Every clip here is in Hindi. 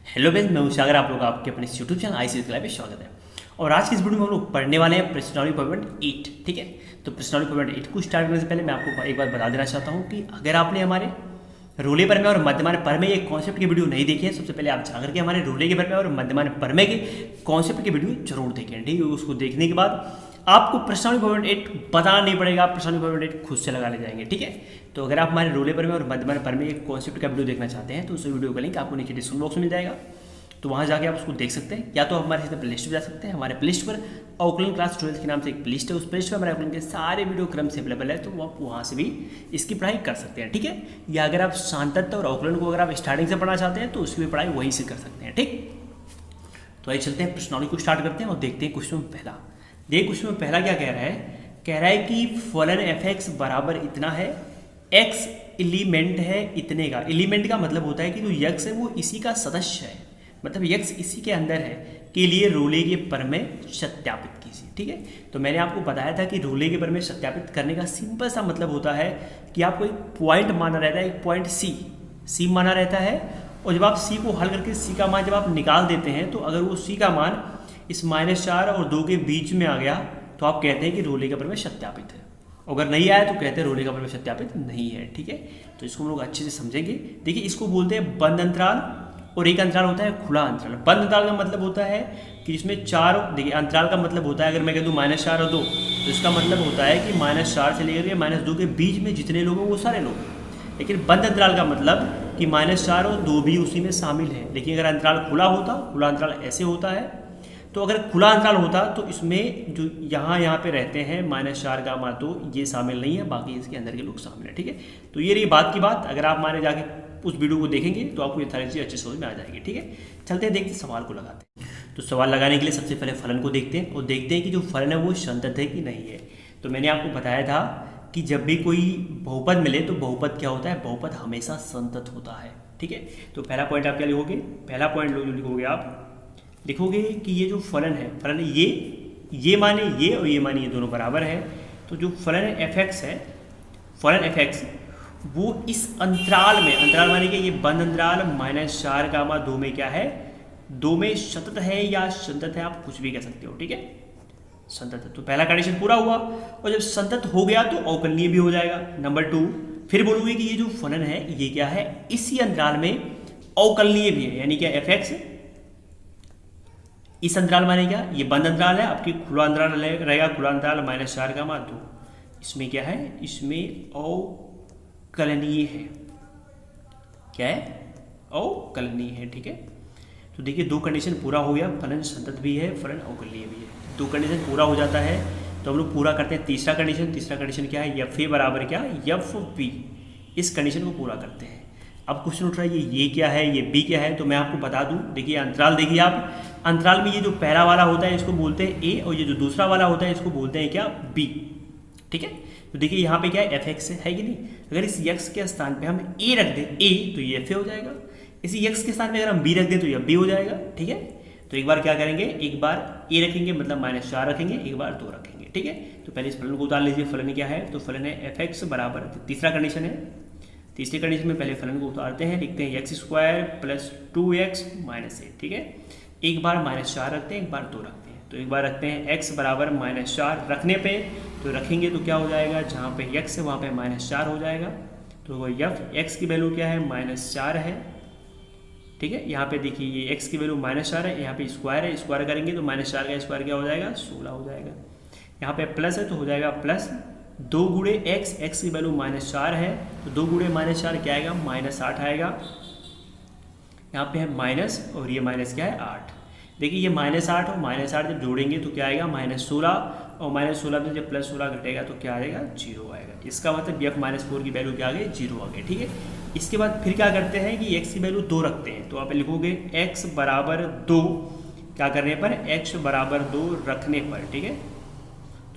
हेलो बेन, मैं सागर, आप लोग आपके अपने यूट्यूब चैनल आईसीएस क्लास पे स्वागत है। और आज की इस वीडियो में हम लोग पढ़ने वाले हैं पर्सनालिटी डेवलपमेंट 8। ठीक है, तो पर्सनालिटी डेवलपमेंट 8 को स्टार्ट करने से पहले मैं आपको एक बात बता देना चाहता हूँ कि अगर आपने हमारे रोले पर में और मध्यमान पर में ये कॉन्सेप्ट की वीडियो नहीं देखी है, सबसे पहले आप जाकर के हमारे रोले के पर में और मध्यमान पर में के कॉन्सेप्ट की वीडियो जरूर देखें। ठीक है, उसको देखने के बाद आपको पर्सनालिटी डेवलपमेंट 8 बताना नहीं पड़ेगा, आप पर्सनालिटी डेवलपमेंट 8 खुद से लगा ले जाएंगे। ठीक है, तो अगर आप हमारे रोले पर में और मध्यमान पर में एक कॉन्सेप्ट का वीडियो देखना चाहते हैं तो उस वीडियो का लिंक आपको नीचे डिस्क्रिप्शन बॉक्स में मिल जाएगा, तो वहाँ जाके आप उसको देख सकते हैं। या तो हमारे साथ प्ले लिस्ट पर जा सकते हैं, हमारे प्ले लिस्ट पर ऑकलन क्लास 12 के नाम से एक प्ले लिस्ट है, उस प्ले लिस्ट पर हमारे ऑकलन के सारे वीडियो क्रम से अवेलेबल है, तो आप वहाँ से भी इसकी पढ़ाई कर सकते हैं। ठीक है, या अगर आप शांतत्व और ऑकलन को अगर आप स्टार्टिंग से पढ़ना चाहते हैं तो उसकी भी पढ़ाई वहीं से कर सकते हैं। ठीक, तो आइए चलते हैं प्रश्नावली को स्टार्ट करते हैं और देखते हैं क्वेश्चन में पहला। देखिए क्वेश्चन में पहला क्या कह रहा है कि फलन एफ एक्स बराबर इतना है, एक्स एलिमेंट है इतने का। एलिमेंट का मतलब होता है कि जो यक्स है वो इसी का सदस्य है, मतलब यक्स इसी के अंदर है के लिए रोले के प्रमेय सत्यापित कीजिए। ठीक है, तो मैंने आपको बताया था कि रोले के प्रमेय सत्यापित करने का सिंपल सा मतलब होता है कि आपको एक पॉइंट माना रहता है, एक पॉइंट सी माना रहता है, और जब आप सी को हल करके सी का मान जब आप निकाल देते हैं तो अगर वो सी का मान इस -4 और 2 के बीच में आ गया तो आप कहते हैं कि रोले का प्रमेय सत्यापित है। अगर नहीं आया तो कहते हैं रोले का प्रमेय सत्यापित नहीं है। ठीक है, तो इसको हम लोग अच्छे से समझेंगे। देखिए इसको बोलते हैं बंद अंतराल और एक अंतराल होता है खुला अंतराल। बंद अंतराल का मतलब होता है कि इसमें चार, देखिए अंतराल का मतलब होता है, अगर मैं कह दूँ -4 और 2 तो इसका मतलब होता है कि -4 से लेकर के -2 के बीच में जितने लोग हैं वो सारे लोग हैं। लेकिन बंद अंतराल का मतलब कि -4 और 2 भी उसी में शामिल है। लेकिन अगर अंतराल खुला होता, खुला अंतराल ऐसे होता है, तो अगर खुला अंतराल होता तो इसमें जो यहाँ पे रहते हैं -4 गामा 2 ये शामिल नहीं है, बाकी इसके अंदर के लोग शामिल है। ठीक है, तो ये रही बात की बात। अगर आप हमारे जाके उस वीडियो को देखेंगे तो आपको ये सारी चीज़ अच्छे समझ में आ जाएगी। ठीक है, चलते हैं देखते सवाल को लगाते हैं। तो सवाल लगाने के लिए सबसे पहले फलन को देखते हैं और देखते हैं कि जो फलन है वो संतत है कि नहीं है। तो मैंने आपको बताया था कि जब भी कोई बहुपद मिले तो बहुपद क्या होता है, बहुपद हमेशा संतत होता है। ठीक है, तो पहला पॉइंट आप क्या लिखोगे, पहला पॉइंट लिखोगे आप लिखोगे कि ये जो फलन है, फलन ये माने ये और ये माने ये दोनों बराबर है। तो जो फलन एफ एक्स है, फलन एफ एक्स वो इस अंतराल में, अंतराल माने कि ये बंद अंतराल -4 गामा 2 में क्या है, 2 में सतत है या संतत है, आप कुछ भी कह सकते हो। ठीक है, संतत है, तो पहला कंडीशन पूरा हुआ। और जब संतत हो गया तो अवकलनीय भी हो जाएगा। नंबर 2 फिर बोलोगे कि ये जो फलन है ये क्या है, इसी अंतराल में अवकलनीय भी है, यानी क्या एफ एक्स इस अंतराल माने क्या, ये बंद अंतराल है, आपकी खुला अंतराल रहेगा, खुला अंतराल -4 गामा 2, इसमें क्या है, इसमें अवकलनीय है। क्या है, अवकलनीय है। ठीक है, तो देखिए दो कंडीशन पूरा हो गया, फलन संतत भी है, फलन अवकलनीय भी है। दो कंडीशन पूरा हो जाता है तो हम लोग पूरा करते हैं तीसरा कंडीशन। तीसरा कंडीशन क्या है, एफ ए बराबर क्या, एफ बी, इस कंडीशन को पूरा करते हैं। अब क्वेश्चन उठ रहा है ये क्या है, ये बी क्या है, तो मैं आपको बता दूं। देखिए अंतराल, देखिए आप अंतराल में ये जो पहला वाला होता है इसको बोलते हैं ए, और ये जो दूसरा वाला होता है इसको बोलते हैं क्या, बी। ठीक है, तो देखिए यहाँ पे क्या है, एफ एक्स है कि नहीं। अगर इस यक्स के स्थान पे हम ए रख दें, ए, तो ये एफ ए हो जाएगा। इसी यक्स के स्थान पे अगर हम बी रख दें तो ये बी हो जाएगा। ठीक है, तो एक बार क्या करेंगे, एक बार ए रखेंगे मतलब -4 रखेंगे, एक बार 2 रखेंगे। ठीक है, तो पहले इस फलन को उतार लीजिए। फलन क्या है, तो फलन है एफ एक्स बराबर, तीसरा कंडीशन है। तीसरी कंडीशन में पहले फलन को उतारते हैं, लिखते हैं x² + 2x - 8। ठीक है, एक बार -4 रखते हैं, एक बार 2 रखते हैं। तो एक बार रखते हैं x बराबर -4 रखने पे, तो रखेंगे तो क्या हो जाएगा, जहाँ पे x है वहाँ पे -4 हो जाएगा। तो यफ x की वैल्यू क्या है, -4 है। ठीक है, यहाँ पे देखिए ये x की वैल्यू -4 है, यहाँ पे स्क्वायर है, स्क्वायर करेंगे तो -4 का स्क्वायर क्या हो जाएगा, 16 हो जाएगा। यहाँ पे प्लस है तो हो जाएगा प्लस 2 गुणे x, x की वैल्यू -4 है, तो 2 गुणे -4 क्या आएगा, -8 आएगा। यहाँ पे है माइनस और ये माइनस क्या है, 8। देखिए ये -8 और -8 जब जोड़ेंगे तो क्या आएगा, -16, और -16 में जब +16 घटेगा तो क्या आएगा, 0 आएगा। इसका मतलब f -4 की वैल्यू क्या आ गई, 0 आ गई। ठीक है, इसके बाद फिर क्या करते हैं कि x की वैल्यू 2 रखते हैं, तो आप लिखोगे x बराबर 2, क्या करने पर, x बराबर 2 रखने पर। ठीक है,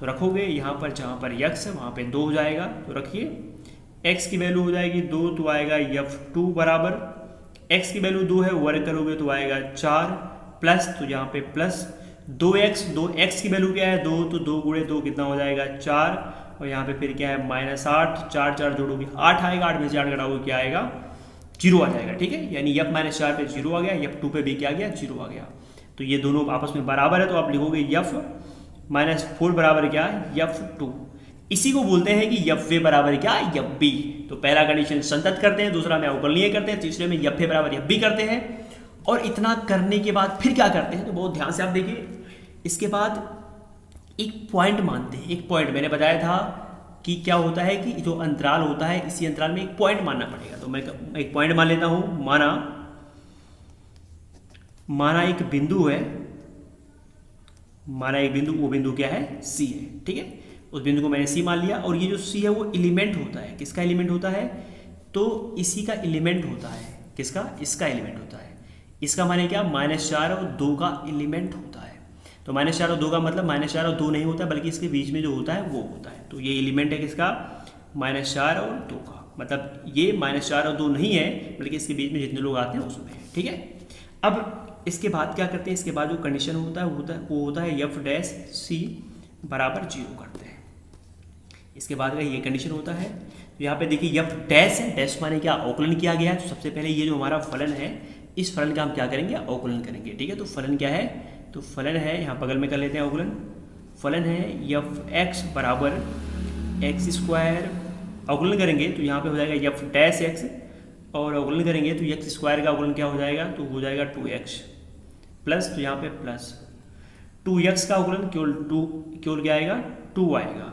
तो रखोगे यहाँ पर, जहाँ पर यक्स है वहाँ पे 2 हो जाएगा, तो रखिए x की वैल्यू हो जाएगी 2, तो आएगा f2 बराबर, x की वैल्यू 2 है, वर्ग करोगे तो आएगा 4, प्लस, तो यहाँ पे प्लस 2x की वैल्यू क्या है, 2, तो 2 गुणे 2 कितना हो जाएगा, 4, और यहाँ पे फिर क्या है -8, 4 4 जोड़ोगे 8 आएगा, 8 में से 8 घटाओगे क्या आएगा, जीरो आ जाएगा, ठीक है। यानी यफ माइनस 4 पे जीरो आ गया, यफ 2 पे भी क्या आ गया, जीरो आ गया। तो ये दोनों आपस में बराबर है, तो आप लिखोगे यफ माइनस 4 बराबर क्या, यफ 2। इसी को बोलते हैं कि यफ ए बराबर क्या, यफ बी। तो पहला कंडीशन संतत करते हैं, दूसरा में अवकलनीय करते हैं, तीसरे में यफ ए बराबर यफ बी करते हैं। और इतना करने के बाद फिर क्या करते हैं, तो बहुत ध्यान से आप देखिए। इसके बाद एक पॉइंट मानते हैं। एक पॉइंट मैंने बताया था कि क्या होता है कि जो अंतराल होता है, इसी अंतराल में एक पॉइंट मानना पड़ेगा। तो मैं एक पॉइंट मान लेता हूं। माना एक बिंदु है, माना एक बिंदु, वो बिंदु क्या है, सी है, ठीक है। उस बिंदु को मैंने सी मान लिया, और ये जो सी है वो एलिमेंट होता है। किसका एलिमेंट होता है, तो इसी का एलिमेंट होता है। किसका, इसका एलिमेंट होता है। इसका माने क्या, -4 और 2 का एलिमेंट होता है। तो -4 और 2 का मतलब -4 और 2 नहीं होता, बल्कि इसके बीच में जो होता है वो होता है। तो ये एलिमेंट है किसका, -4 और 2 का। मतलब ये -4 और 2 नहीं है, बल्कि इसके बीच में जितने लोग आते हैं उसमें है, ठीक है। अब इसके बाद क्या करते हैं, इसके बाद जो कंडीशन होता है वो होता है यफ डैश सी बराबर 0 करते हैं। इसके बाद का ये कंडीशन होता है। तो यहाँ पे देखिए यफ डैश है, डैश माने क्या, अवकलन किया गया है। तो सबसे पहले ये जो हमारा फलन है, इस फलन का हम क्या करेंगे, अवकलन करेंगे, ठीक है। तो फलन क्या है, तो फलन है, यहाँ बगल में कर लेते हैं अवकलन। फलन है यफ एक्स बराबर एक्स स्क्वायर, अवकलन करेंगे तो यहाँ पे हो जाएगा यफ डैश एक्स, और अवकलन करेंगे तो एक्स स्क्वायर का अवकलन क्या हो जाएगा, तो हो जाएगा 2x प्लस, तो यहाँ पे प्लस 2x का अवकलन केवल क्या आएगा, 2 आएगा,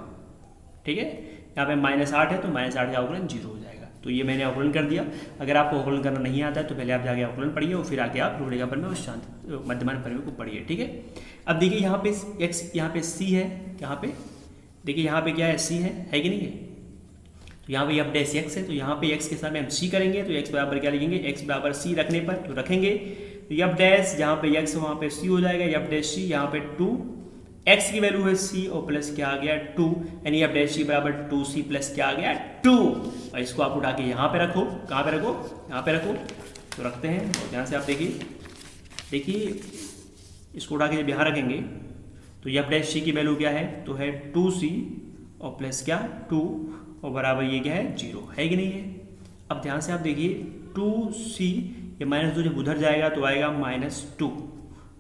ठीक है। यहाँ पे -8 है, तो -8 का अवकलन 0 हो जाएगा। तो ये मैंने अवकलन कर दिया। अगर आपको अवकलन करना नहीं आता है तो पहले आप जाके अवकलन पढ़िए, और फिर आके आप रोड़े का परिमेय और शांत मध्यमान परिमेय को पढ़िए, ठीक है। अब देखिए यहाँ पे x, यहाँ पे c है, यहाँ पे देखिए यहाँ पे क्या है, c है कि नहीं है। तो यहाँ पे यफ डैश x है, तो यहाँ पे x के साथ में हम c करेंगे, तो x बराबर क्या लिखेंगे, x बराबर c रखने पर तो रखेंगे, तो यफ डैश जहाँ पे x वहाँ पे c हो जाएगा, यफ डैश c यहाँ पे 2, x की वैल्यू है c और प्लस क्या आ गया 2, यानी यफ डैश c बराबर 2c प्लस क्या आ गया 2। और इसको आप उठा के यहाँ पे रखो, कहाँ पे रखो, यहाँ पे रखो। तो रखते हैं, और ध्यान से आप देखिए इसको उठा के जब यहाँ रखेंगे तो यफ डैश c की वैल्यू क्या है, तो है 2c और प्लस क्या 2, और बराबर ये क्या है 0, है कि नहीं है। अब ध्यान से आप देखिए 2c, ये -2 जब उधर जाएगा तो आएगा -2,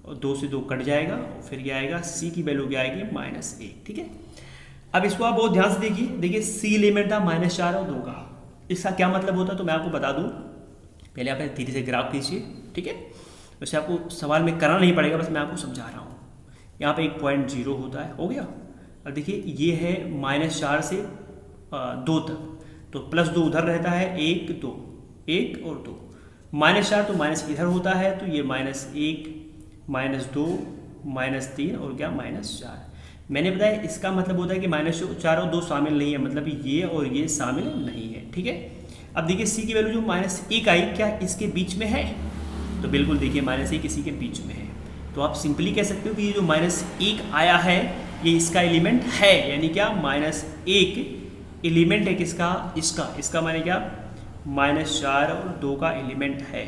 और 2 से 2 कट जाएगा, और फिर क्या आएगा, c की वैल्यू क्या आएगी -1, ठीक है। अब इसको आप बहुत ध्यान से देखिए c एलिमेंट था -4 और 2 का। इसका क्या मतलब होता है, तो मैं आपको बता दूं, पहले आप धीरे से ग्राफ खींचिए, ठीक है। वैसे आपको सवाल में करना नहीं पड़ेगा, बस मैं आपको समझा रहा हूँ। यहाँ पे एक पॉइंट 0 होता है, हो गया। अब देखिए ये है -4 से 2 तक, तो +2 उधर रहता है, 1 2, 1 और 2, -4 तो माइनस इधर होता है, तो ये -1 -2 -3 और क्या -4। मैंने बताया इसका मतलब होता है कि -4 और 2 शामिल नहीं है, मतलब ये और ये शामिल नहीं है, ठीक है। अब देखिए c की वैल्यू जो -1 आई, क्या इसके बीच में है, तो बिल्कुल देखिए -1 इसी के बीच में है। तो आप सिंपली कह सकते हो कि ये जो -1 आया है ये इसका एलिमेंट है, यानी क्या -1 एलिमेंट है किसका, इसका माने क्या -4 और 2 का एलिमेंट है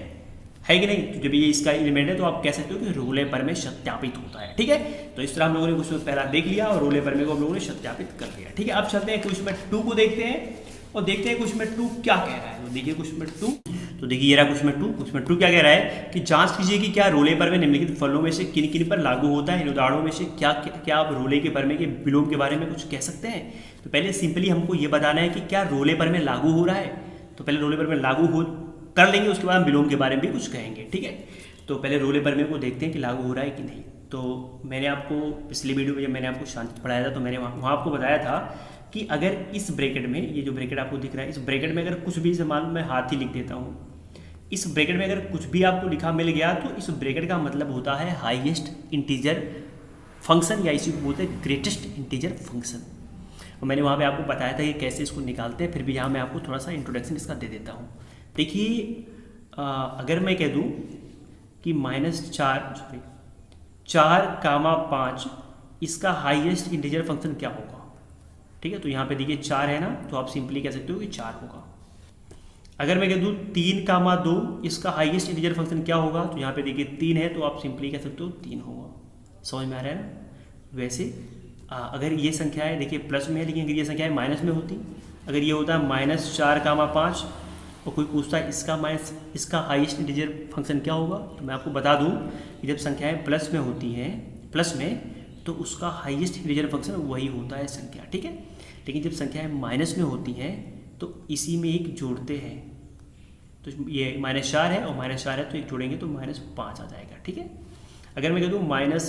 कि नहीं। तो जब ये इसका एलिमेंट है तो आप कह सकते हो कि रोले परिमेय सत्यापित होता है, ठीक है। तो इस तरह हम लोगों ने क्वेश्चन पहला देख लिया और रोले परिमेय को हम लोगों ने सत्यापित कर लिया, ठीक है। अब चलते हैं क्वेश्चन 2 को देखते हैं, और देखते हैं क्वेश्चन 2 क्या कह रहा है। तो देखिए क्वेश्चन 2, तो देखिए ये रहा क्वेश्चन 2 क्या कह रहा है कि जांच कीजिए कि क्या रोले परिमेय निम्नलिखित फलनों में से किन किन पर लागू होता है। इन उदाहरणों में से क्या आप रोले के परिमेय के विलोम के बारे में कुछ कह सकते हैं। तो पहले सिंपली हमको ये बताना है कि क्या रोले परिमेय लागू हो रहा है। तो पहले रोले परिमेय लागू हो कर लेंगे, उसके बाद हम विलोम के बारे में भी कुछ कहेंगे, ठीक है। तो पहले रोले परिमेय को देखते हैं कि लागू हो रहा है कि नहीं। तो मैंने आपको पिछली वीडियो में जब मैंने आपको शांति पढ़ाया था, तो मैंने वहाँ आपको बताया था कि अगर इस ब्रैकेट में, ये जो ब्रैकेट आपको दिख रहा है, इस ब्रैकेट में अगर कुछ भी समान मैं हाथ ही लिख देता हूँ, इस ब्रैकेट में अगर कुछ भी आपको लिखा मिल गया तो इस ब्रैकेट का मतलब होता है हाईएस्ट इंटीजर फंक्शन, या इसी को बोलते हैं ग्रेटेस्ट इंटीजर फंक्शन। और मैंने वहाँ पे आपको बताया था कि कैसे इसको निकालते हैं, फिर भी यहाँ मैं आपको थोड़ा सा इंट्रोडक्शन इसका दे देता हूँ। देखिए अगर मैं कह दूँ कि -4,5 इसका हाईएस्ट इंटीजर फंक्शन क्या होगा, ठीक है। तो यहाँ पे देखिए 4 है ना, तो आप सिंपली कह सकते हो कि 4 होगा। अगर मैं कह दूँ 3,2 इसका हाईएस्ट इंटीजर फंक्शन क्या होगा, तो यहाँ पे देखिए 3 है, तो आप सिंपली कह सकते हो 3 होगा। समझ में आ रहा है ना। वैसे अगर ये संख्या है देखिए प्लस में है, लेकिन अगर ये संख्या है माइनस में होती, अगर ये होता है -4,5 और कोई पूछता है इसका माइनस इसका हाईएस्ट इंटीजर फंक्शन क्या होगा, तो मैं आपको बता दूं कि जब संख्याएं प्लस में होती हैं, प्लस में, तो उसका हाईएस्ट इंटीजर फंक्शन वही होता है संख्या, ठीक है। लेकिन जब संख्याएं माइनस में होती हैं तो इसी में एक जोड़ते हैं, तो ये -4 है और -4 है तो एक जोड़ेंगे तो -5 आ जाएगा, ठीक है। अगर मैं कह दूँ -1,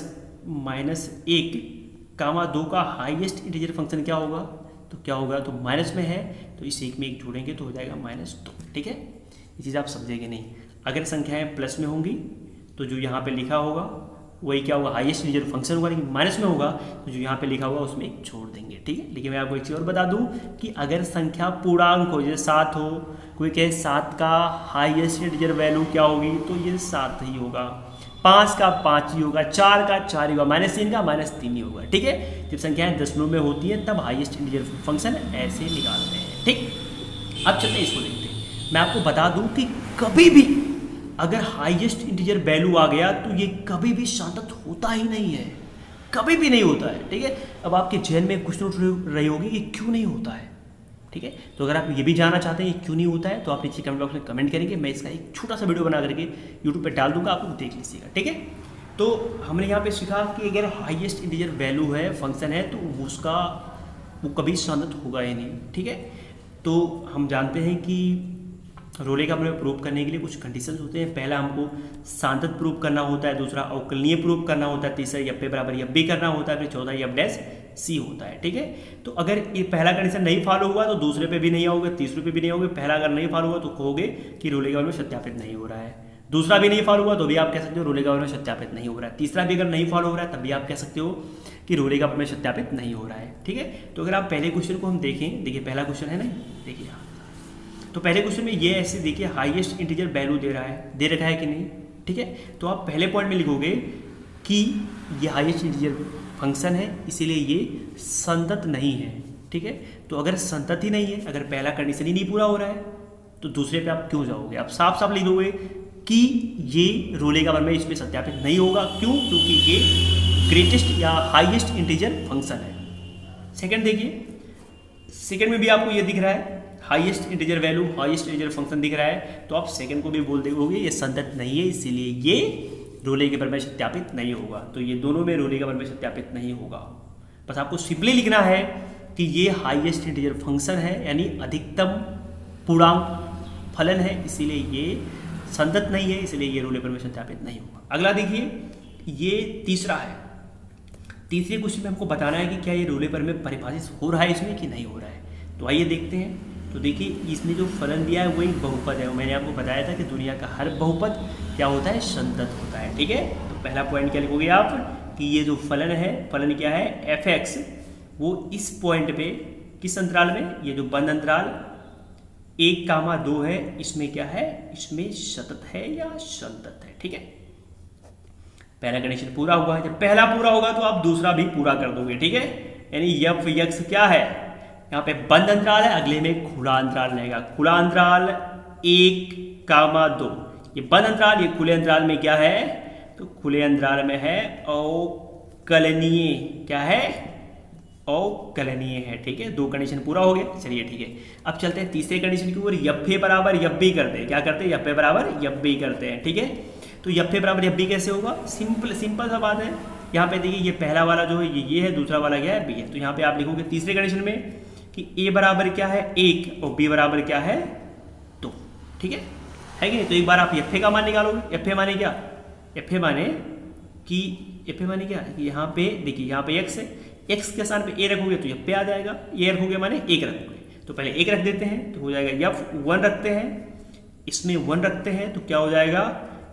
2 का हाईएस्ट इंटीजर फंक्शन क्या होगा, तो क्या होगा, तो माइनस में है तो इस एक में एक जोड़ेंगे तो हो जाएगा -2, ठीक है। ये चीज़ आप समझेंगे नहीं। अगर संख्याएं प्लस में होंगी तो जो यहाँ पे लिखा होगा वही क्या होगा, हाईएस्ट इंटीजर फंक्शन होगा, लेकिन माइनस में होगा तो जो यहाँ पे लिखा होगा उसमें एक छोड़ देंगे, ठीक है। लेकिन मैं आपको एक चीज़ और बता दूँ कि अगर संख्या पूर्णांक हो, जैसे 7 हो, कोई कहे 7 का हाईएस्ट इंटीजर वैल्यू क्या होगी, तो ये 7 ही होगा, 5 का 5 ही होगा, 4 का 4 ही होगा, -3 का -3 ही होगा, ठीक है। जब संख्याएं दशमलव में होती हैं तब हाईएस्ट इंटीजर फंक्शन ऐसे निकालते हैं, ठीक। अब चलते हैं इसको देखते हैं। मैं आपको बता दूं कि कभी भी अगर हाईएस्ट इंटीजर वैल्यू आ गया तो ये कभी भी शांत होता ही नहीं है, कभी भी नहीं होता है, ठीक है। अब आपके जहन में कुछ नोट रही होगी ये क्यों नहीं होता है, ठीक है। तो अगर आप ये भी जानना चाहते हैं ये क्यों नहीं होता है तो आप नीचे कमेंट बॉक्स में कमेंट करेंगे, मैं इसका एक छोटा सा वीडियो बना करके यूट्यूब पे डाल दूंगा, आप लोग देख लीजिएगा, ठीक है। तो हमने यहाँ पे सीखा कि अगर हाईएस्ट इंटीजर वैल्यू है, फंक्शन है, तो उसका वो कभी शांत होगा ही नहीं, ठीक है। तो हम जानते हैं कि रोले का प्रमेय प्रूव करने के लिए कुछ कंडीशंस होते हैं। पहला हमको सांतत प्रूव करना होता है, दूसरा अवकलनीय प्रूव करना होता है, तीसरा एफ बराबर एफ बी करना होता है, फिर चौथा एफ डैश सी होता है, ठीक है। तो अगर ये पहला कंडीशन नहीं फॉलो हुआ तो दूसरे पे भी नहीं आओगे, तीसरे पे भी नहीं आओगे। पहला अगर नहीं फॉलो हुआ तो कहोगे कि रोले का प्रमेय सत्यापित नहीं हो रहा है, दूसरा भी नहीं फॉलो हुआ तो भी आप कह सकते हो रोले का प्रमेय सत्यापित नहीं हो रहा है, तीसरा भी अगर नहीं फॉलो हो रहा है तब भी आप कह सकते हो कि रोले का प्रमेय सत्यापित नहीं हो रहा है, ठीक है। तो अगर आप पहले क्वेश्चन को हम देखें, देखिए पहला क्वेश्चन है ना, देखिए यहाँ तो पहले क्वेश्चन में ये ऐसे देखिए हाईएस्ट इंटीजर वैल्यू दे रहा है, दे रखा है कि नहीं, ठीक है। तो आप पहले पॉइंट में लिखोगे कि ये हाईएस्ट इंटीजर फंक्शन है इसीलिए ये संतत नहीं है, ठीक है। तो अगर संतत ही नहीं है, अगर पहला कंडीशन ही नहीं पूरा हो रहा है तो दूसरे पे आप क्यों जाओगे, आप साफ साफ लिख दोगे कि ये रोले का प्रमेय इसमें सत्यापित नहीं होगा। क्यों? क्योंकि ये ग्रेटेस्ट या हाईएस्ट इंटीजर फंक्शन है। सेकंड देखिए, सेकंड में भी आपको ये दिख रहा है highest integer value, highest integer function दिख रहा है, तो आप सेकंड को भी बोल दोगे ये संतत नहीं है इसीलिए ये रोले के प्रमेय सत्यापित नहीं होगा। तो ये दोनों में रोले का प्रमेय सत्यापित नहीं होगा। बस आपको सिंपली लिखना है कि ये हाईएस्ट इंटीजर फंक्शन है यानी अधिकतम पूर्णांक फलन है, इसीलिए ये संतत नहीं है, इसलिए ये रोले प्रमेय सत्यापित नहीं होगा। अगला देखिए, ये तीसरा है। तीसरे क्वेश्चन में हमको बताना है कि क्या ये रोले प्रमेय परिभाषित हो रहा है इसमें कि नहीं हो रहा है। तो आइए देखते हैं। तो देखिए इसने जो फलन दिया है वही बहुपद है। मैंने आपको बताया था कि दुनिया का हर बहुपद क्या होता है, संतत होता है, ठीक है। तो पहला पॉइंट क्या लिखोगे आप कि ये जो फलन है, फलन क्या है f(x), वो इस पॉइंट पे किस अंतराल में, ये जो बंद अंतराल 1,2 है, इसमें क्या है, इसमें सतत है या संतत है, ठीक है। पहला कंडीशन पूरा हुआ है। जब पहला पूरा होगा तो आप दूसरा भी पूरा कर दोगे, ठीक है। यानी f(x) क्या है, यहाँ पे बंद अंतराल है, अगले में खुला अंतराल रहेगा। खुला अंतराल 1,2, ये बंद अंतराल, ये खुले अंतराल में क्या है, तो खुले अंतराल में है अवकलनीय, क्या है, अवकलनीय है, ठीक है। दो कंडीशन पूरा हो गया, चलिए ठीक है। अब चलते हैं तीसरे कंडीशन की ओर, यफे बराबर यब्बी करते हैं। क्या करते हैं, यफे बराबर यब्बी करते हैं, ठीक है। तो यफे बराबर यब्बी कैसे होगा, सिंपल सा बात है। यहाँ पे देखिए ये पहला वाला जो है ये है, दूसरा वाला क्या है, बी है। तो यहाँ पे आप लिखोगे तीसरे कंडीशन में कि a बराबर क्या है 1 और b बराबर क्या है 2, ठीक है कि नहीं। तो एक बार आप एफ का मान निकालोगे। एफ माने क्या, एफ माने क्या कि यहाँ पे देखिए, यहाँ पे x है, x के स्थान पे a रखोगे तो f आ जाएगा, a रखोगे माने 1 रखोगे। तो पहले 1 रख देते हैं तो हो जाएगा f1 रखते हैं, इसमें 1 रखते हैं तो क्या हो जाएगा,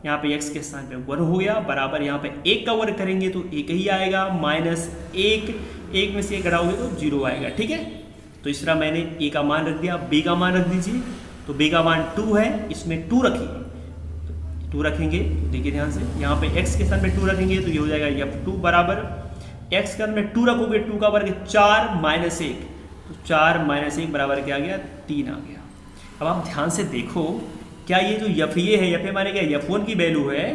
यहाँ पे x के स्थान पे 1 हो गया, बराबर यहाँ पे 1 का वर्ग करेंगे तो 1 ही आएगा, -1, 1 में से 1 घटाओगे तो 0 आएगा, ठीक है। तो इस तरह मैंने a का मान रख दिया, b का मान रख दीजिए। तो b का मान 2 है, इसमें 2 रखिए, तो 2 रखेंगे तो देखिए ध्यान से, यहाँ पे x के स्थान पे 2 रखेंगे तो ये हो जाएगा f2 बराबर x के स्थान में 2 रखोगे, 2 का वर्ग 4 -1, तो 4 -1 बराबर क्या आ गया, 3 आ गया। अब आप ध्यान से देखो, क्या ये जो f ये है, f माने क्या f1 की वैल्यू है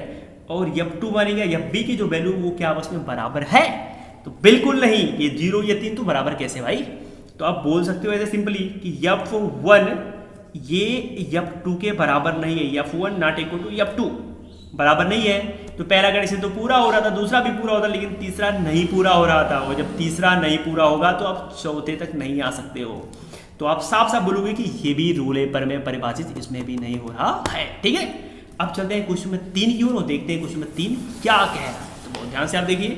और f2 माने क्या fb की जो वैल्यू, वो क्या आपस में बराबर है, तो बिल्कुल नहीं। ये 0 ये 3 तो बराबर कैसे भाई। तो आप बोल सकते हो ऐसे सिंपली कि f1 ये F2 के बराबर नहीं है, F1 not equal to F2 बराबर नहीं है। तो पहला कंडीशन तो पूरा हो रहा था, दूसरा भी पूरा होता, लेकिन तीसरा नहीं पूरा हो रहा था। और जब तीसरा नहीं पूरा होगा तो आप चौथे तक नहीं आ सकते हो। तो आप साफ साफ बोलोगे कि ये भी रूल पर में परिभाषित, इसमें भी नहीं हो रहा है। ठीक है, अब चलते हैं क्वेश्चन नंबर 3 की ओर और देखते हैं क्वेश्चन नंबर 3 क्या कह रहा है। तो बहुत ध्यान से आप देखिए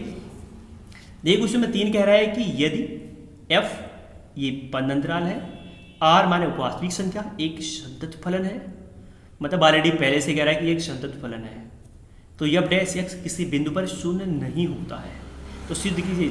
क्वेश्चन नंबर 3 कह रहा है कि यदि f ये बंद अंतराल है, r माने वास्तविक संख्या, एक संतत फलन है, मतलब ऑलरेडी पहले से कह रहा है कि एक संतत फलन है, तो f डैश x किसी बिंदु पर शून्य नहीं होता है। तो सिद्ध कीजिए,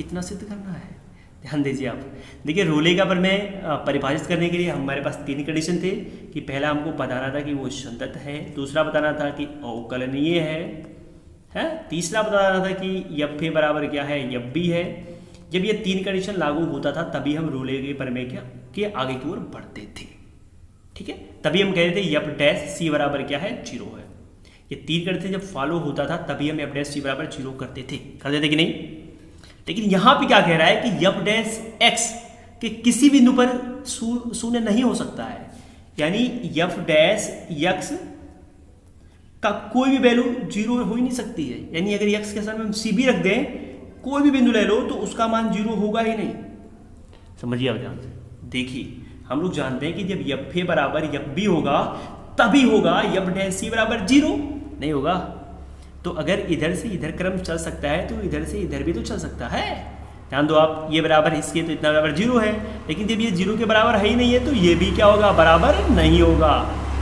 इतना सिद्ध करना है। ध्यान दीजिए आप, देखिए रोले का पर में परिभाषित करने के लिए हमारे पास 3 कंडीशन थे कि पहला हमको बताना था कि वो संतत है, दूसरा बताना था कि अवकलनीय है, तीसरा बताना था कि एफ ए बराबर क्या है, एफ बी है। जब ये 3 कंडीशन लागू होता था तभी हम रोले के प्रमेय के आगे की ओर बढ़ते थे। ठीक है, तभी हम कह रहे थे एफ डैश सी बराबर क्या है, 0 है। ये 3 कंडीशन जब फॉलो होता था तभी हम एफ डैश सी बराबर 0 करते थे कि नहीं। लेकिन यहां पे क्या कह रहा है कि एफ डैश एक्स के किसी बिंदु पर शून्य नहीं हो सकता है, यानी एफ डैश एक्स का कोई भी वैल्यू 0 हो ही नहीं सकती है। यानी अगर एक्स के साथ में हम सी भी रख दें, कोई भी बिंदु ले लो, तो उसका मान 0 होगा ही नहीं। समझिए आप ध्यान से देखिए, हम लोग जानते हैं कि जब एफ ए बराबर एफ बी होगा तभी होगा एफ डैश सी बराबर 0, नहीं होगा। तो अगर इधर से इधर क्रम चल सकता है तो इधर से इधर भी तो चल सकता है। ध्यान दो आप, ये बराबर इसके तो इतना बराबर 0 है, लेकिन जब ये 0 के बराबर है ही नहीं है तो ये भी क्या होगा, बराबर नहीं होगा।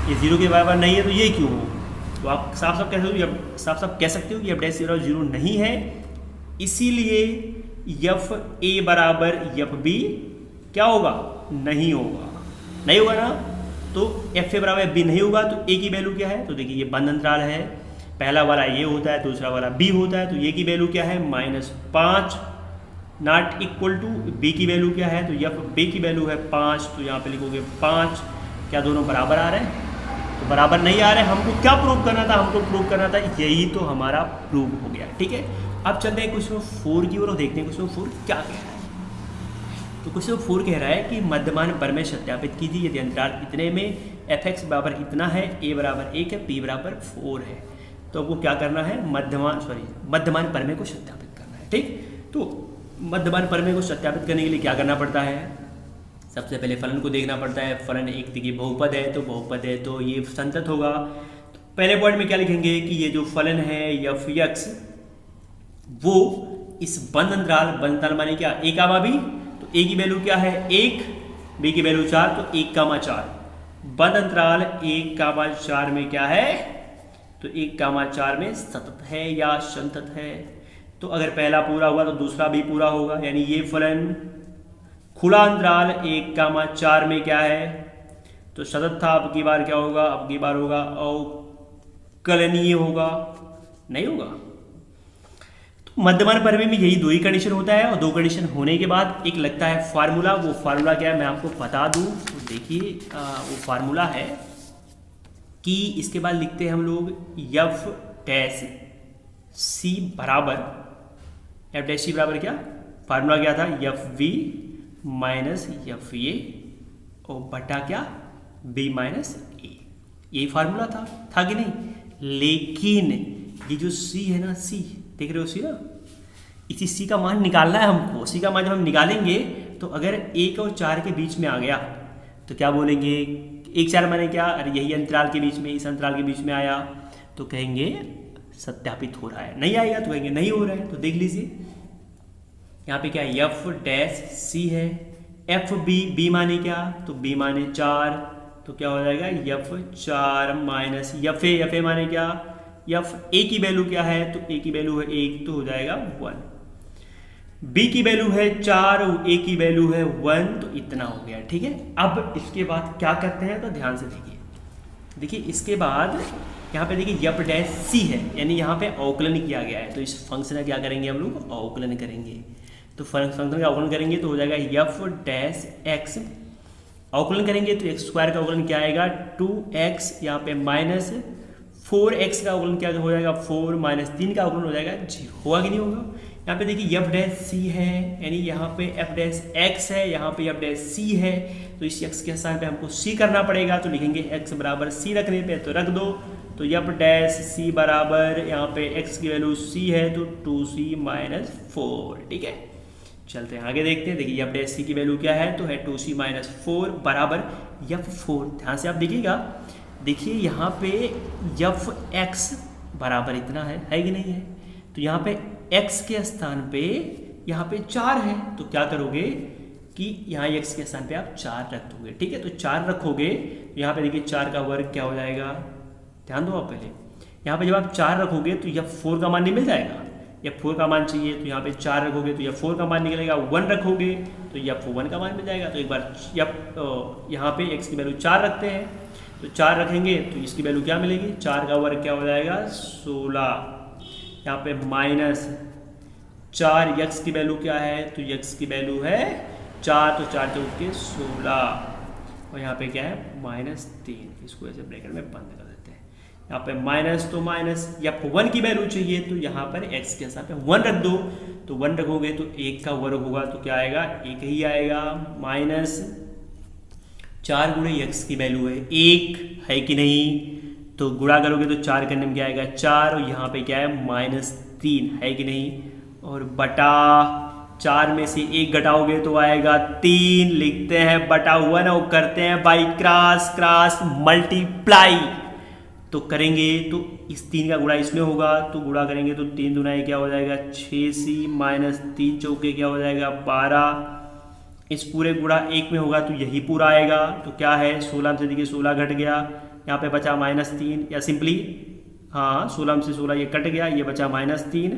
ये 0 के बराबर नहीं है तो ये क्यों हो। तो आप साफ साफ कह सकते हो कि एफ डैश सी बराबर 0 नहीं है, इसीलिए एफ ए बराबर एफ बी क्या होगा, नहीं होगा ना। तो एफ ए बराबर एफ बी नहीं होगा तो ए की वैल्यू क्या है, तो देखिए ये बंद अंतराल है, पहला वाला ये होता है, दूसरा वाला बी होता है, तो ये की वैल्यू क्या है, -5 नॉट इक्वल टू बी की वैल्यू क्या है, तो एफ बी की वैल्यू है 5। तो यहाँ पे लिखोगे 5, क्या दोनों बराबर आ रहे हैं, तो बराबर नहीं आ रहे। हमको क्या प्रूव करना था, हमको प्रूव करना था यही, तो हमारा प्रूव हो गया। ठीक है, अब चलते हैं क्वेश्चन 4 की ओर और देखते हैं क्वेश्चन 4 क्या कह रहा है। तो क्वेश्चन 4 कह रहा है कि मध्यमान प्रमेय सत्यापित कीजिए यदि अंतराल इतने में एफ एक्स बराबर इतना है, ए बराबर 1 है, पी बराबर 4 है। तो आपको क्या करना है, मध्यमान प्रमेय को सत्यापित करना है। ठीक, तो मध्यमान प्रमेय को सत्यापित करने के लिए क्या करना पड़ता है, सबसे पहले फलन को देखना पड़ता है। फलन एक देखिए बहुपद है, तो बहुपद है तो ये संतत होगा। तो पहले पॉइंट में क्या लिखेंगे कि ये जो फलन है एफ एक्स वो इस बंद अंतराल माने क्या, ए कामा बी, तो ए की वैल्यू क्या है 1, बी की वैल्यू 4, तो 1,4 बंद अंतराल 1,4 में क्या है, तो 1,4 में सतत है या संतत है। तो अगर पहला पूरा हुआ तो दूसरा भी पूरा होगा, यानी ये फलन खुला अंतराल 1,4 में क्या है, तो सतत था। अब की बार क्या होगा, अब की बार होगा अवकलनीय होगा, नहीं होगा। तो मध्यमान प्रमेय में यही 2 ही कंडीशन होता है, और 2 कंडीशन होने के बाद एक लगता है फार्मूला। वो फार्मूला क्या है मैं आपको बता दूं, तो देखिए वो फार्मूला है कि इसके बाद लिखते हैं हम लोग एफ डैश सी बराबर क्या, फार्मूला क्या था, F V minus F A और बटा क्या, बी माइनस ए। यही फार्मूला था कि नहीं। लेकिन ये जो सी है ना, सी देख रहे हो सी ना, इसी सी का मान निकालना है हमको। सी का मान जब हम निकालेंगे तो अगर 1 और 4 के बीच में आ गया तो क्या बोलेंगे, 1-4 माने क्या, अरे यही अंतराल के बीच में, इस अंतराल के बीच में आया तो कहेंगे सत्यापित हो रहा है। नहीं आएगा तो कहेंगे नहीं हो रहा है। तो देख लीजिए यहाँ पे क्या है, एफ डैश सी है, एफ बी माने क्या, तो बी माने 4, तो क्या हो जाएगा एफ 4 माइनस एफ ए माने क्या, एफ ए की वैल्यू क्या है, तो ए की वैल्यू है 1, तो हो जाएगा 1। बी की वैल्यू है 4, ए की वैल्यू है 1, तो इतना हो गया। ठीक है, अब इसके बाद क्या करते हैं, तो ध्यान से देखिए इसके बाद यहाँ पे देखिए एफ डैश सी है, यानी यहाँ पे अवकलन किया गया है। तो इस फंक्शन का क्या करेंगे हम लोग, अवकलन करेंगे। तो फंक्शन का अवकलन करेंगे तो हो जाएगा एफ डैश एक्स, अवकलन करेंगे तो एक्स स्क्वायर का अवकलन क्या आएगा 2x, यहाँ पे माइनस 4x का अवकलन क्या हो जाएगा 4 माइनस 3 का अवकलन हो जाएगा 0। होगा कि नहीं होगा, यहाँ पे देखिए एफ डैश सी है, यानी यहाँ पे एफ डैश एक्स है, यहाँ पे एफ डैश सी है, तो इस एक्स के स्थान पे हमको सी करना पड़ेगा, तो लिखेंगे एक्स बराबर सी रखने पे तो रख दो, तो एफ डैश सी बराबर यहाँ पे एक्स की वैल्यू सी है तो 2c - 4। ठीक है, चलते हैं आगे देखते हैं। देखिए एफ डैश सी की वैल्यू क्या है, तो है 2c - 4 बराबर f4। ध्यान से आप देखिएगा, देखिए यहाँ पे एफ एक्स बराबर इतना है कि नहीं है, तो यहाँ पे x के स्थान पे यहाँ पे 4 है, तो क्या करोगे कि यहाँ x के स्थान पे आप 4 रख दोगे। ठीक है, तो 4 रखोगे, यहाँ पे देखिए 4 का वर्ग क्या हो जाएगा, ध्यान दो आप पहले, यहाँ पे जब आप 4 रखोगे तो यह 4 का मान नहीं मिल जाएगा, यह 4 का मान चाहिए, तो यहाँ पे 4 रखोगे तो यह 4 का मान निकलेगा, 1 रखोगे तो यह 1 का मान मिल जाएगा। तो एक बार यहाँ पे x की वैल्यू 4 रखते हैं, तो 4 रखेंगे तो इसकी वैल्यू क्या मिलेगी, 4 का वर्ग क्या हो जाएगा 16, यहाँ पे -4 x की वैल्यू क्या है, तो x की वैल्यू है 4, तो 4 के उठ के 16, और यहाँ पे क्या है -3, इसको ऐसे ब्रैकेट में बंद कर देते हैं। यहाँ पे माइनस तो माइनस, या 1 की वैल्यू चाहिए तो यहाँ पर x के साथ 1 रख दो, तो 1 रखोगे तो 1 का वर्ग होगा तो क्या आएगा 1 ही आएगा, -4 गुणे x की वैल्यू है 1 है कि नहीं, तो गुणा करोगे तो 4 करने में क्या आएगा 4, और यहाँ पे क्या है -3 है कि नहीं, और बटा 4 में से 1 घटाओगे तो आएगा 3, लिखते हैं बटा हुआ ना, वो करते हैं बाई क्रॉस मल्टीप्लाई, तो करेंगे तो इस 3 का गुणा इसमें होगा, तो गुणा करेंगे तो 3 दुनाई क्या हो जाएगा 6c - 3 चौके क्या हो जाएगा 12, इस पूरे गुणा 1 में होगा तो यही पूरा आएगा, तो क्या है 16 से देखिए 16 घट गया, यहाँ पे बचा -3, या सिंपली हाँ 16 से 16 ये कट गया, ये बचा -3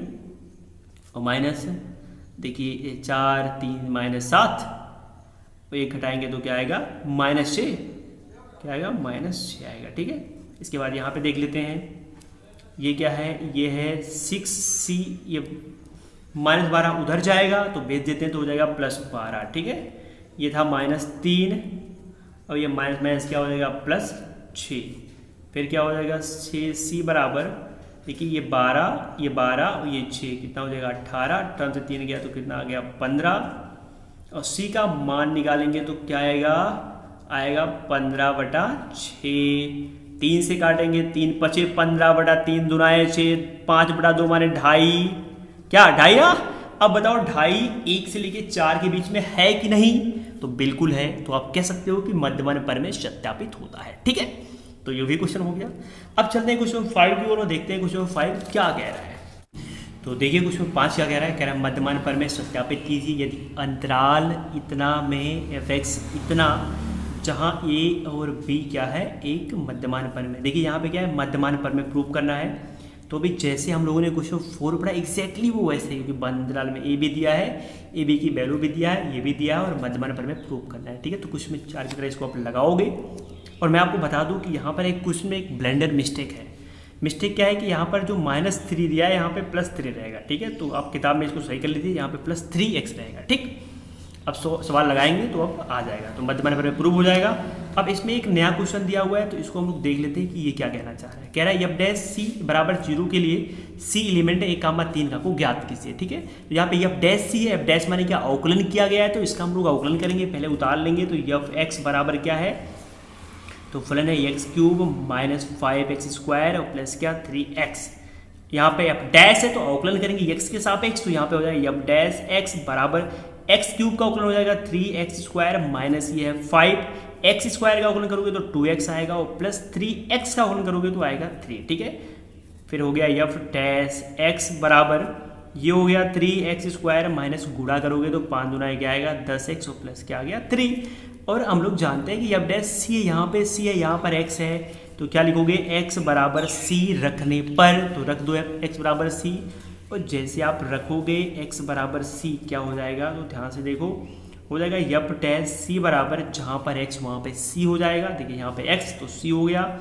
और माइनस देखिए 4 3 -7, तो 1 घटाएंगे तो क्या आएगा -6, क्या आएगा -6 आएगा। ठीक है, इसके बाद यहाँ पे देख लेते हैं ये क्या है, ये है 6c, ये -12 उधर जाएगा तो भेज देते हैं तो हो जाएगा +12। ठीक है, ये था -3 और ये माइनस क्या हो जाएगा +6, फिर क्या हो जाएगा 6c बराबर, देखिए ये 12 और ये 6 कितना हो जाएगा 18, 18 से 3 गया तो कितना आ गया 15, और c का मान निकालेंगे तो क्या आएगा 15/6, 3 से काटेंगे 3 × 5 15/3 दुनाए 6, 5/2 माने 2.5, क्या 2.5। अब बताओ 2.5 1 से लेके 4 के बीच में है कि नहीं, तो बिल्कुल है, तो आप कह सकते हो कि मध्यमान परमेय सत्यापित होता है। ठीक है, तो ये भी क्वेश्चन हो गया। अब चलते हैं क्वेश्चन 5 की ओर, देखते हैं क्वेश्चन 5 क्या कह रहा है। तो देखिए क्वेश्चन 5 क्या कह रहा है मध्यमान परमेय सत्यापित कीजिए यदि अंतराल इतना में f(x) इतना जहां a और b क्या है एक मध्यमान परमेय। देखिए यहाँ पे क्या है मध्यमान परमेय प्रूव करना है, तो अभी जैसे हम लोगों ने क्वेश्चन 4 पढ़ा एग्जैक्टली वो वैसे ही, क्योंकि अंतराल में a भी दिया है, a b की वैल्यू भी दिया है, ये भी दिया है और मध्यमान परमेय प्रूव करना है। ठीक है, तो कुछ में 4 की तरह इसको आप लगाओगे, और मैं आपको बता दूं कि यहाँ पर एक क्वेश्चन में एक ब्लेंडर मिस्टेक है। मिस्टेक क्या है कि यहाँ पर जो -3 दिया है यहाँ पे +3 रहेगा। ठीक है, तो आप किताब में इसको सही कर लीजिए, यहाँ पे +3x रहेगा। ठीक, अब सवाल लगाएंगे तो अब आ जाएगा, तो मध्यमान परमेय प्रूव हो जाएगा। अब इसमें एक नया क्वेश्चन दिया हुआ है, तो इसको हम लोग देख लेते हैं कि ये क्या कहना चाह रहा है। कह रहा है f' बराबर 0 के लिए c एलिमेंट 1, 3 को ज्ञात कीजिए। ठीक है, तो यहाँ पे f' है, f' माने क्या अवकलन किया गया है, तो इसका हम लोग अवकलन करेंगे, पहले उतार लेंगे। तो f(x) बराबर क्या है, तो फलन है x³ - 5x² और प्लस क्या 3x। यहाँ पे f' है तो अवकलन करेंगे x के सापेक्ष, तो यहाँ पे हो जाएगा f' बराबर x³ का अवकलन हो जाएगा 3x² माइनस ये है 5x² का अवकलन करोगे तो 2x आएगा, और प्लस 3x का अवकलन करोगे तो आएगा 3। ठीक है, फिर हो गया f' बराबर ये हो गया 3x² माइनस गुणा करोगे तो 5 दूना क्या आएगा 10x, और प्लस क्या आ गया 3। और हम लोग जानते हैं कि f' यहाँ पे c है, यहाँ पर x है, तो क्या लिखोगे x बराबर c रखने पर, तो रख दो x बराबर c, और जैसे आप रखोगे x बराबर c क्या हो जाएगा, तो ध्यान से देखो हो जाएगा f' बराबर जहाँ पर x वहाँ पे c हो जाएगा। देखिए यहाँ पे x तो c हो गया,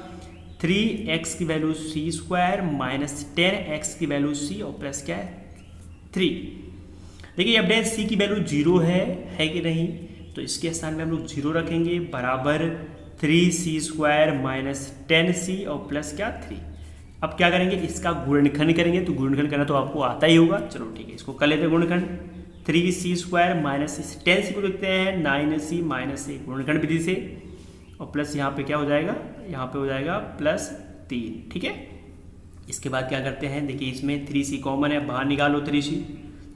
3x की वैल्यू c² माइनस 10x की वैल्यू c और प्लस क्या है 3। देखिए f' की वैल्यू 0 है कि नहीं, तो इसके स्थान में हम लोग 0 रखेंगे, बराबर 3c² माइनस 10c और प्लस क्या 3। अब क्या करेंगे, इसका गुणनखंड करेंगे। तो गुणनखंड करना तो आपको आता ही होगा। चलो ठीक है, इसको कर लेते हैं गुणनखंड। 3c² माइनस 10c को लिखते हैं 9c माइनस 1 गुणनखंड विधि से, और प्लस यहाँ पे क्या हो जाएगा, यहाँ पे हो जाएगा +3। ठीक है, इसके बाद क्या करते हैं, देखिए इसमें 3c कॉमन है, बाहर निकालो 3c,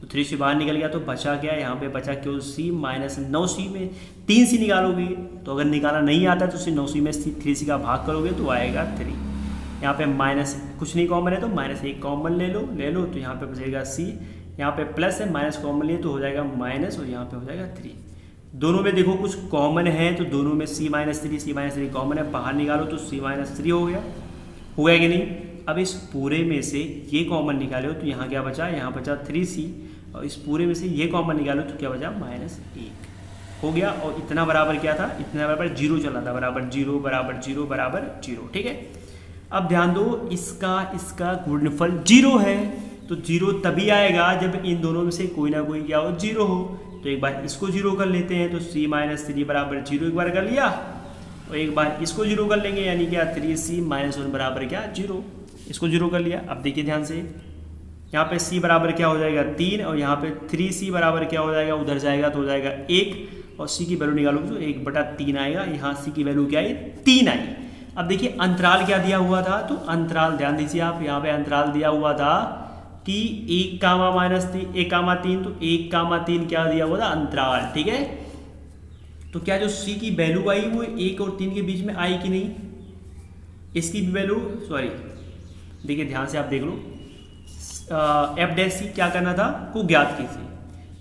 तो 3c बाहर निकल गया तो बचा क्या, यहाँ पे बचा क्यों c माइनस 9c में 3c निकालोगे। तो अगर निकालना नहीं आता तो 9c में 3c का भाग करोगे तो आएगा 3। यहाँ पे माइनस कुछ नहीं कॉमन है तो -1 कॉमन ले लो तो यहाँ पे बचेगा c, यहाँ पे प्लस है माइनस कॉमन लिए तो हो जाएगा माइनस, और यहाँ पे हो जाएगा 3। दोनों में देखो कुछ कॉमन है तो दोनों में c माइनस 3 कॉमन है, बाहर निकालो तो c माइनस 3 हो गया कि नहीं। अब इस पूरे में से ये कॉमन निकालो तो यहाँ क्या बचा, यहाँ बचा 3c, और इस पूरे में से ये कॉमन निकालो तो क्या बचा -1 हो गया। और इतना बराबर क्या था, इतना बराबर 0 चला था, बराबर 0 बराबर 0 बराबर 0। ठीक है, अब ध्यान दो, इसका गुणनफल 0 है, तो 0 तभी आएगा जब इन दोनों में से कोई ना कोई क्या हो, 0 हो। तो एक बार इसको 0 कर लेते हैं, तो c माइनस 3 बराबर 0 एक बार कर लिया, और एक बार इसको 0 कर लेंगे, यानी क्या 3c माइनस 1 बराबर क्या 0, इसको 0 कर लिया। अब देखिए ध्यान से, यहाँ पे c बराबर क्या हो जाएगा 3, और यहाँ पे 3c बराबर क्या हो जाएगा, उधर जाएगा तो हो जाएगा 1, और c की वैल्यू निकालोगे तो 1/3 आएगा। यहाँ c की वैल्यू क्या आई, 3 आई। अब देखिए अंतराल क्या दिया हुआ था, तो अंतराल ध्यान दीजिए आप, यहाँ पे अंतराल दिया हुआ था कि 1, -3, 1, 3, तो 1, 3 क्या दिया हुआ था, अंतराल। ठीक है, तो क्या जो c की वैल्यू आई वो 1 और 3 के बीच में आई कि नहीं, इसकी भी वैल्यू, सॉरी देखिए ध्यान से आप देख लो, f' क्या करना था, को ज्ञात कीजिए।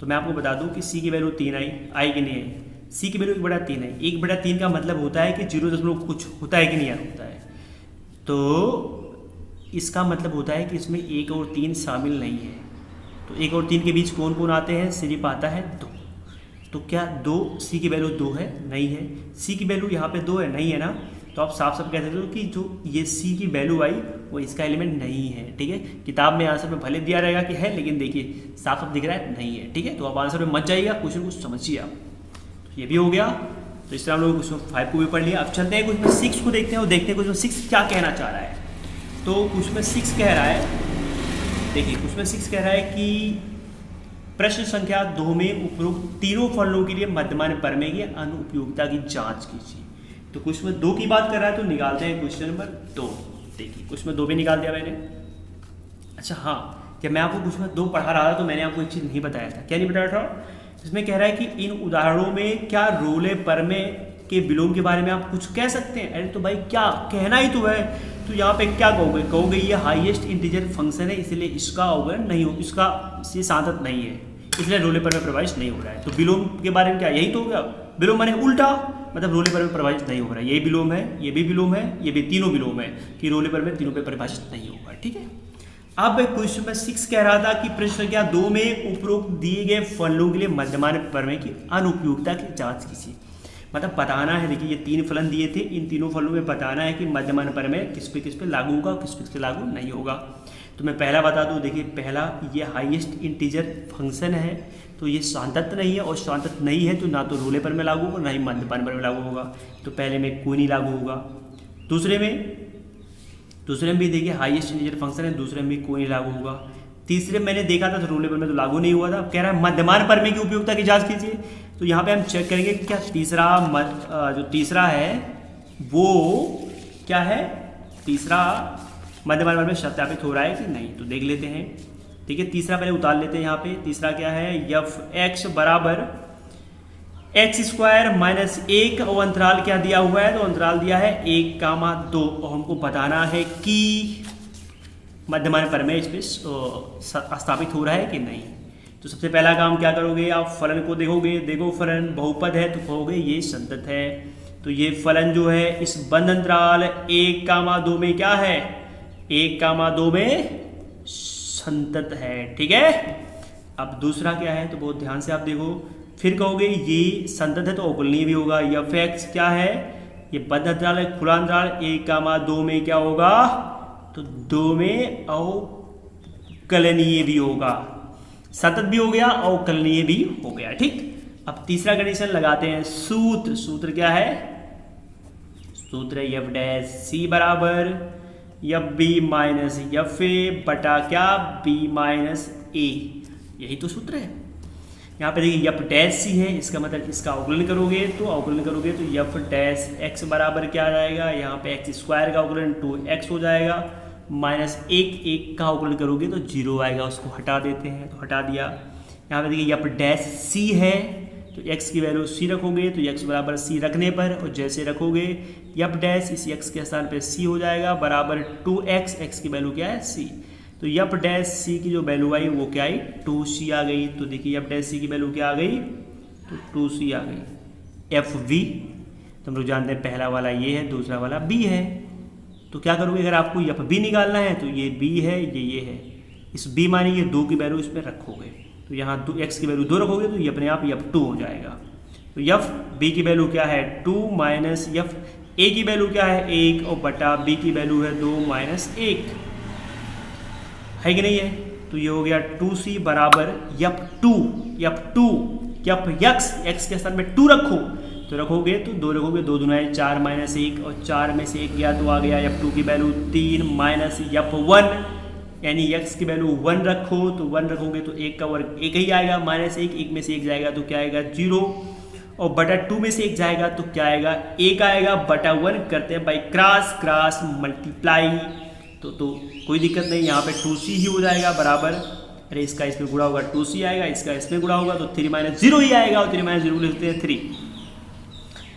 तो मैं आपको बता दूं कि c की वैल्यू 3 आई कि नहीं आई, c की वैल्यू 1/3 है। 1/3 का मतलब होता है कि 0 कुछ होता है कि नहीं होता है, तो इसका मतलब होता है कि इसमें 1 और 3 शामिल नहीं है। तो 1 और 3 के बीच कौन कौन आते हैं, सिर्फ आता है 2। तो क्या 2 c की वैल्यू 2 है, नहीं है। c की वैल्यू यहाँ पे 2 है, नहीं है ना, तो आप साफ साफ कह सकते हो कि जो ये c की वैल्यू आई वो इसका एलिमेंट नहीं है। ठीक है, किताब में आंसर में भले दिया रहेगा कि है, लेकिन देखिए साफ साफ दिख रहा है नहीं है। ठीक है, तो आप आंसर में मत जाइएगा, क्वेश्चन को समझिए आप। तो ये भी हो गया, तो इस तरह हम लोग क्वेश्चन 5 को भी पढ़ लिया। अब चलते हैं क्वेश्चन 6 को देखते हैं, और देखते हैं क्वेश्चन 6 क्या कहना चाह रहा है। तो क्वेश्चन 6 कह रहा है, देखिए क्वेश्चन 6 कह रहा है कि प्रश्न संख्या 2 में उपरोक्त तीनों फलनों के लिए मध्यमान प्रमेय की अनुपयोगिता की जांच कीजिए। तो क्वेश्चन 2 की बात कर रहा है, तो निकालते हैं क्वेश्चन नंबर 2। देखिए क्वेश्चन 2 भी निकाल दिया मैंने। अच्छा हाँ, जब मैं आपको क्वेश्चन 2 पढ़ा रहा था तो मैंने आपको एक चीज़ नहीं बताया था। क्या नहीं बताया था, इसमें कह रहा है कि इन उदाहरणों में क्या रोले प्रमेय के विलोम के बारे में आप कुछ कह सकते हैं। अरे तो भाई क्या कहना ही तो है, तो यहाँ पे क्या कहोगे ये हाईएस्ट इंटीजर फंक्शन है, इसलिए इसका होगा नहीं हो, इसका से साधक नहीं है, इसलिए रोले प्रमेय प्रभावित नहीं हो रहा है। तो विलोम के बारे में क्या, यही तो हो गया, विलोम माने उल्टा, मतलब रोले प्रमेय प्रभावित नहीं हो रहा है। ये विलोम है, ये भी विलोम है, ये भी तीनों विलोम है कि रोले प्रमेय तीनों पे परिभाषित नहीं होगा। ठीक है, अब क्वेश्चन नंबर 6 कह रहा था कि प्रश्न संख्या 2 में उपरोक्त दिए गए फलनों के लिए मध्यमान प्रमेय की अनुपयोगिता की जांच कीजिए। मतलब बताना है, देखिए ये 3 फलन दिए थे, इन तीनों फलों में बताना है कि मध्यमान प्रमेय किस पे लागू होगा, किस पे लागू नहीं होगा। तो मैं पहला बता दूं, देखिए पहला ये हाईएस्ट इंटीजर फंक्शन है, तो ये शांतत्व नहीं है, और शांतत्व नहीं है तो ना तो रोले प्रमेय लागू होगा ना ही मध्यमान प्रमेय लागू होगा। तो पहले में कोई नहीं लागू होगा। दूसरे में भी देखिए हाईएस्ट इंटीजर फंक्शन है, दूसरे में भी कोई नहीं लागू होगा। तीसरे मैंने देखा था तो रोले प्रमेय तो लागू नहीं हुआ था। कह रहा है मध्यमान प्रमेय की उपयोगिता की जांच कीजिए। तो यहाँ पे हम चेक करेंगे कि क्या जो तीसरा है वो क्या है, तीसरा मध्यमान प्रमेय सत्यापित हो रहा है कि नहीं, तो देख लेते हैं। ठीक है, तीसरा पहले उतार लेते हैं। यहाँ पे तीसरा क्या है, f(x) बराबर x² माइनस 1, और अंतराल क्या दिया हुआ है, तो अंतराल दिया है 1, 2, और हमको बताना है कि मध्यमान प्रमेय इस पे स्थापित हो रहा है कि नहीं। तो सबसे पहला काम क्या करोगे, आप फलन को देखोगे, देखो फलन बहुपद है तो कहोगे ये संतत है। तो ये फलन जो है इस बंद अंतराल 1, 2 में क्या है, 1, 2 में संतत है। ठीक है, अब दूसरा क्या है, तो बहुत ध्यान से आप देखो, फिर कहोगे ये संतत है तो अवकलनीय भी होगा। f(x) क्या है, ये बंद अंतराल है, खुला अंतराल 1, 2 में क्या होगा, तो 2 में अवकलनीय भी होगा, सतत भी हो गया, अवकलनीय भी हो गया। ठीक, अब तीसरा कंडीशन लगाते हैं। सूत्र क्या है, सूत्र f' c बराबर F B minus F A बटा क्या बी माइनस ए, यही तो सूत्र है। यहाँ पे देखिए एफ डैश सी है, इसका मतलब इसका अवकलन करोगे तो एफ डैश एक्स बराबर क्या आ जाएगा, यहाँ पे एक्स स्क्वायर का अवकलन 2x हो जाएगा, माइनस एक का अवकलन करोगे तो 0 आएगा, उसको हटा देते हैं, तो हटा दिया। यहाँ पे देखिए एफ डैश सी है, तो x की वैल्यू c रखोगे तो x बराबर c रखने पर, और जैसे रखोगे एफ डैश इस x के स्थान पे c हो जाएगा बराबर 2x, x की वैल्यू क्या है c, तो एफ डैश सी की जो वैल्यू आई वो क्या आई 2c आ गई। तो देखिए एफ डैश सी की वैल्यू क्या आ गई, तो 2c आ गई। एफ वी तो हम लोग जानते हैं पहला वाला ये है, दूसरा वाला b है, तो क्या करोगे अगर आपको एफ बी निकालना है तो ये b है, ये है, इस b माने ये 2 की वैल्यू इसमें रखोगे, तो यहाँ x की वैल्यू 2 रखोगे तो ये अपने आप एफ 2 हो जाएगा। तो एफ बी की वैल्यू क्या है 2 माइनस एफ ए की वैल्यू क्या है 1 और बटा बी की वैल्यू है 2 माइनस 1, है कि नहीं है। तो ये हो गया 2c बराबर एफ 2 एफ एक्स के स्थान में 2 रखो, तो रखोगे तो 2 रखोगे, 2 दूना 4 माइनस 1, और 4 में से 1 गया तो आ गया एफ 2 की वैल्यू 3 माइनस एफ 1, यानी x की वैल्यू 1 रखो, तो 1 रखोगे तो 1 का वर्ग 1 ही आएगा, माइनस 1 में से 1 जाएगा तो क्या आएगा 0, और बटा 2 में से 1 जाएगा तो क्या आएगा 1 आएगा, बटा 1 करते हैं बाई क्रॉस मल्टीप्लाई, तो कोई दिक्कत नहीं, यहाँ पे 2c ही हो जाएगा बराबर, अरे इसका इसमें गुणा होगा 2c आएगा, इसका इसमें गुणा होगा तो 3 माइनस 0 ही आएगा, और 3 माइनस 0 लिखते हैं 3।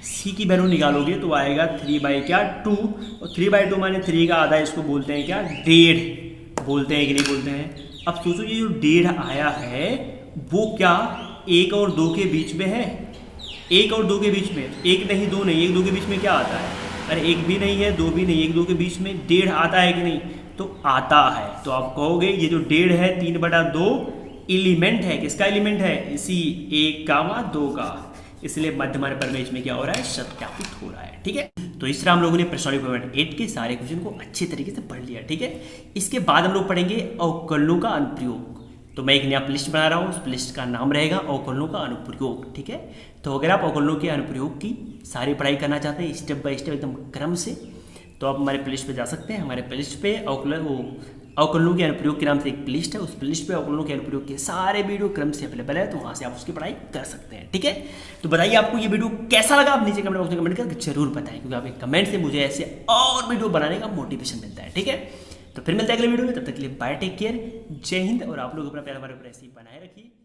c की वैल्यू निकालोगे तो आएगा 3 बाई क्या 2, और 3 बाई 2 माने 3 का आधा, इसको बोलते हैं क्या 1.5 बोलते हैं कि नहीं बोलते हैं। अब सोचो ये जो 1.5 आया है वो क्या 1 और 2 के बीच में है, 1 और 2 के बीच में, 1 नहीं 2 नहीं, 1 2 के बीच में क्या आता है, अरे 1 भी नहीं है 2 भी नहीं, 1 2 के बीच में 1.5 आता है कि नहीं, तो आता है। तो आप कहोगे ये जो 1.5 है 3/2 एलिमेंट है, किसका एलिमेंट है, इसी 1 का 2 का, इसलिए मध्यमान प्रमेय में क्या हो रहा है सत्यापित हो रहा है। ठीक है, तो इस तरह हम लोगों ने प्रश्नावली पॉइंट 8 के सारे क्वेश्चन को अच्छे तरीके से पढ़ लिया। ठीक है, इसके बाद हम लोग पढ़ेंगे अवकलनों का अनुप्रयोग। तो मैं एक नया प्लिस्ट बना रहा हूँ, उस प्लिस्ट का नाम रहेगा अवकलनों का अनुप्रयोग। ठीक है, तो अगर आप अवकलनों के अनुप्रयोग की सारी पढ़ाई करना चाहते हैं स्टेप बाय स्टेप एकदम क्रम से, तो आप हमारे प्लिस्ट पे जा सकते हैं। हमारे प्लिस्ट पे अवकलनों के अनुप्रयोग के नाम से एक प्लिस्ट है, उस प्लिस्ट पे अवकलनों के अनुप्रयोग के सारे वीडियो क्रम से अवेलेबल है, तो वहाँ से आप उसकी पढ़ाई कर सकते हैं। ठीक है, तो बताइए आपको ये वीडियो कैसा लगा, आप नीचे कमेंट बॉक्स में कमेंट करके जरूर बताएं, क्योंकि आपके कमेंट से मुझे ऐसे और वीडियो बनाने का मोटिवेशन मिलता है। ठीक है, तो फिर मिलते हैं अगले वीडियो में, तब तक के लिए बाय, टेक केयर, जय हिंद, और आप लोग अपना प्यार हमारे ऊपर ऐसे ही बनाए रखिए।